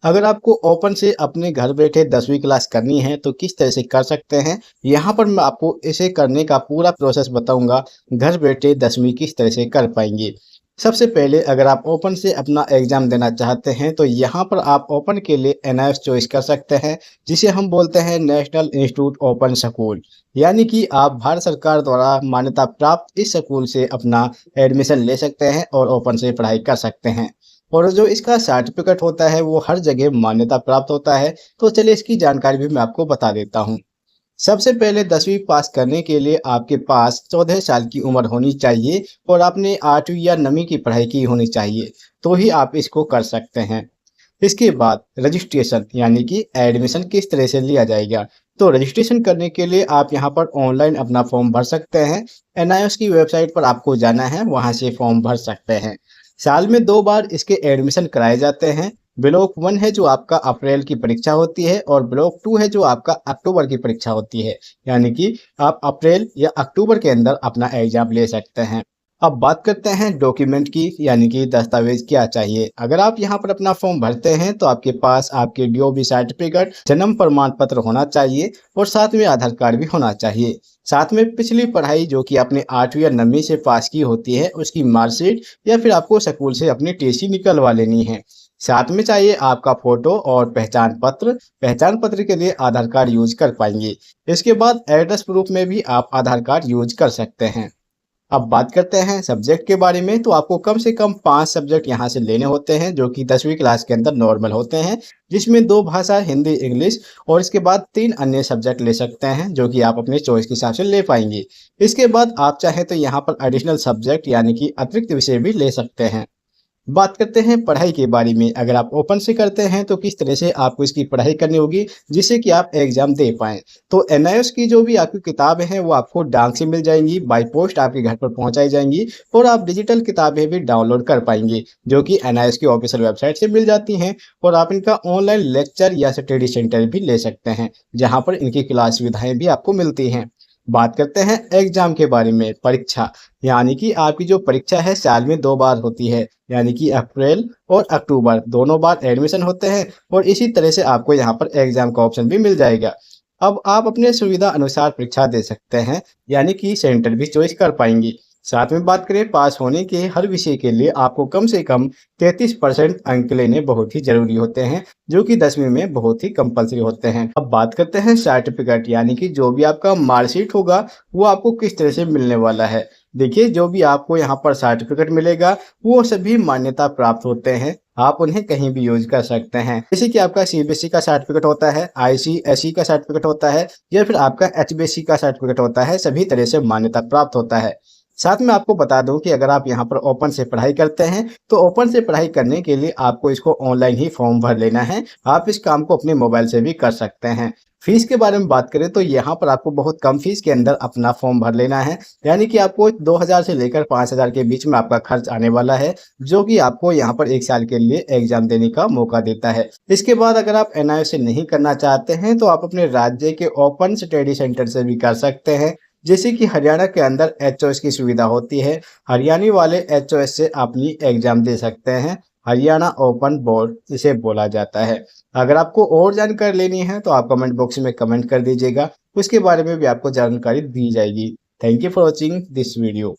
अगर आपको ओपन से अपने घर बैठे 10वीं क्लास करनी है तो किस तरह से कर सकते हैं। यहाँ पर मैं आपको इसे करने का पूरा प्रोसेस बताऊंगा। घर बैठे 10वीं किस तरह से कर पाएंगे। सबसे पहले अगर आप ओपन से अपना एग्जाम देना चाहते हैं तो यहाँ पर आप ओपन के लिए एनआईओएस चॉइस कर सकते हैं, जिसे हम बोलते हैं नेशनल इंस्टीट्यूट ओपन स्कूल। यानी कि आप भारत सरकार द्वारा मान्यता प्राप्त इस स्कूल से अपना एडमिशन ले सकते हैं और ओपन से पढ़ाई कर सकते हैं। और जो इसका सर्टिफिकेट होता है वो हर जगह मान्यता प्राप्त होता है। तो चलिए इसकी जानकारी भी मैं आपको बता देता हूँ। सबसे पहले 10वीं पास करने के लिए आपके पास 14 साल की उम्र होनी चाहिए और आपने 8वीं या 9वीं की पढ़ाई की होनी चाहिए, तो ही आप इसको कर सकते हैं। इसके बाद रजिस्ट्रेशन यानी कि एडमिशन किस तरह से लिया जाएगा। तो रजिस्ट्रेशन करने के लिए आप यहाँ पर ऑनलाइन अपना फॉर्म भर सकते हैं। एनआईओएस की वेबसाइट पर आपको जाना है, वहाँ से फॉर्म भर सकते हैं। साल में 2 बार इसके एडमिशन कराए जाते हैं। ब्लॉक 1 है जो आपका अप्रैल की परीक्षा होती है और ब्लॉक 2 है जो आपका अक्टूबर की परीक्षा होती है। यानी कि आप अप्रैल या अक्टूबर के अंदर अपना एग्जाम ले सकते हैं। अब बात करते हैं डॉक्यूमेंट की, यानी कि दस्तावेज क्या चाहिए। अगर आप यहाँ पर अपना फॉर्म भरते हैं तो आपके पास आपके डीओबी सर्टिफिकेट, जन्म प्रमाण पत्र होना चाहिए और साथ में आधार कार्ड भी होना चाहिए। साथ में पिछली पढ़ाई जो कि आपने 8वीं या 9वीं से पास की होती है उसकी मार्कशीट या फिर आपको स्कूल से अपनी टीसी निकलवा लेनी है। साथ में चाहिए आपका फोटो और पहचान पत्र। पहचान पत्र के लिए आधार कार्ड यूज कर पाएंगे। इसके बाद एड्रेस प्रूफ में भी आप आधार कार्ड यूज कर सकते हैं। अब बात करते हैं सब्जेक्ट के बारे में। तो आपको कम से कम 5 सब्जेक्ट यहाँ से लेने होते हैं जो कि 10वीं क्लास के अंदर नॉर्मल होते हैं, जिसमें 2 भाषा हिंदी इंग्लिश और इसके बाद 3 अन्य सब्जेक्ट ले सकते हैं जो कि आप अपने चॉइस के हिसाब से ले पाएंगे। इसके बाद आप चाहें तो यहाँ पर एडिशनल सब्जेक्ट यानी कि अतिरिक्त विषय भी ले सकते हैं। बात करते हैं पढ़ाई के बारे में। अगर आप ओपन से करते हैं तो किस तरह से आपको इसकी पढ़ाई करनी होगी जिससे कि आप एग्जाम दे पाएँ। तो एनआईओएस की जो भी आपकी किताबें हैं वो आपको डाक से मिल जाएंगी, बाय पोस्ट आपके घर पर पहुंचाई जाएंगी और आप डिजिटल किताबें भी डाउनलोड कर पाएंगे जो कि एनआईओएस की ऑफिशियल वेबसाइट से मिल जाती हैं। और आप इनका ऑनलाइन लेक्चर या स्टडी सेंटर भी ले सकते हैं जहाँ पर इनकी क्लास सुविधाएं भी आपको मिलती हैं। बात करते हैं एग्जाम के बारे में। परीक्षा यानी कि आपकी जो परीक्षा है साल में 2 बार होती है, यानी कि अप्रैल और अक्टूबर दोनों बार एडमिशन होते हैं और इसी तरह से आपको यहाँ पर एग्जाम का ऑप्शन भी मिल जाएगा। अब आप अपने सुविधा अनुसार परीक्षा दे सकते हैं, यानी कि सेंटर भी चॉइस कर पाएंगे। साथ में बात करें पास होने के हर विषय के लिए आपको कम से कम 33% अंक लेने बहुत ही जरूरी होते हैं जो कि 10वीं में बहुत ही कंपलसरी होते हैं। अब बात करते हैं सर्टिफिकेट यानी कि जो भी आपका मार्कशीट होगा वो आपको किस तरह से मिलने वाला है। देखिए, जो भी आपको यहाँ पर सर्टिफिकेट मिलेगा वो सभी मान्यता प्राप्त होते हैं। आप उन्हें कहीं भी यूज कर सकते हैं। जैसे कि आपका सीबीएसई का सर्टिफिकेट होता है, आईसीएसई का सर्टिफिकेट होता है या फिर आपका एचबीएसई का सर्टिफिकेट होता है, सभी तरह से मान्यता प्राप्त होता है। साथ में आपको बता दूं कि अगर आप यहाँ पर ओपन से पढ़ाई करते हैं तो ओपन से पढ़ाई करने के लिए आपको इसको ऑनलाइन ही फॉर्म भर लेना है। आप इस काम को अपने मोबाइल से भी कर सकते हैं। फीस के बारे में बात करें तो यहाँ पर आपको बहुत कम फीस के अंदर अपना फॉर्म भर लेना है, यानी कि आपको 2000 से लेकर 5000 के बीच में आपका खर्च आने वाला है जो कि आपको यहाँ पर 1 साल के लिए एग्जाम देने का मौका देता है। इसके बाद अगर आप एनआईओएस से नहीं करना चाहते हैं तो आप अपने राज्य के ओपन स्टडी सेंटर से भी कर सकते हैं। जैसे कि हरियाणा के अंदर एचओएस की सुविधा होती है, हरियाणी वाले एचओएस से अपनी एग्जाम दे सकते हैं। हरियाणा ओपन बोर्ड इसे बोला जाता है। अगर आपको और जानकारी लेनी है तो आप कमेंट बॉक्स में कमेंट कर दीजिएगा, उसके बारे में भी आपको जानकारी दी जाएगी। Thank you for watching this video.